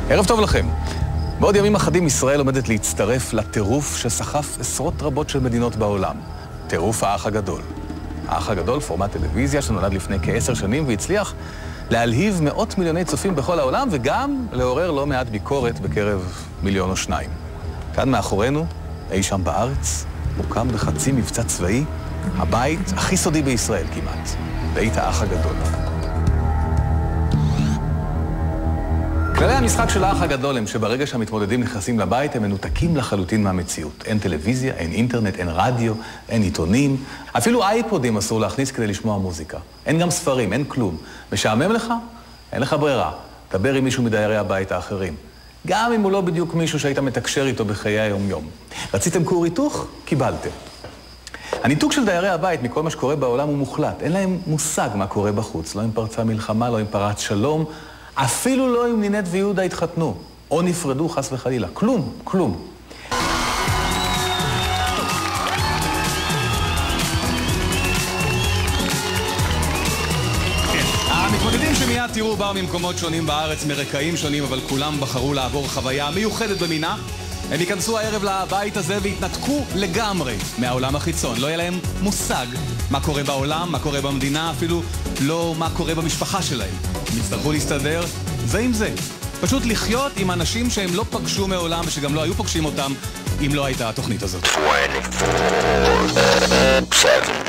ערב טוב לכם. בעוד ימים אחדים ישראל עומדת להצטרף לטירוף שסחף עשרות רבות של מדינות בעולם. טירוף האח הגדול. האח הגדול, פורמט טלוויזיה שנולד לפני כ10 שנים והצליח להלהיב מאות מיליוני צופים בכל העולם וגם לעורר לא מעט ביקורת בקרב 1 או 2 מיליון. כאן מאחורינו, אי שם בארץ, מוקם בחצי מבצע צבאי, הבית הכי סודי בישראל כמעט, בית האח הגדול. כללי המשחק של האח הגדול הם שברגע שהמתמודדים נכנסים לבית הם מנותקים לחלוטין מהמציאות. אין טלוויזיה, אין אינטרנט, אין רדיו, אין עיתונים. אפילו אייפודים אסור להכניס כדי לשמוע מוזיקה. אין גם ספרים, אין כלום. משעמם לך? אין לך ברירה. דבר עם מישהו מדיירי הבית האחרים. גם אם הוא לא בדיוק מישהו שהיית מתקשר איתו בחיי היום-יום. רציתם כור היתוך? קיבלתם. הניתוק של דיירי הבית מכל מה שקורה בעולם הוא מוחלט. אין להם מושג מה קורה בחוץ. לא אם פרצה מלחמה, לא אם פרץ שלום. אפילו לא אם נינת ויהודה התחתנו, או נפרדו חס וחלילה. כלום, כלום. המתמודדים שמיד תראו באו ממקומות שונים בארץ, מרקעים שונים, אבל כולם בחרו לעבור חוויה מיוחדת במינה. הם ייכנסו הערב לבית הזה והתנתקו לגמרי מהעולם החיצון. לא יהיה להם מושג מה קורה בעולם, מה קורה במדינה, אפילו לא מה קורה במשפחה שלהם. הם יצטרכו להסתדר זה עם זה. פשוט לחיות עם אנשים שהם לא פגשו מעולם ושגם לא היו פוגשים אותם אם לא הייתה התוכנית הזאת. 24/7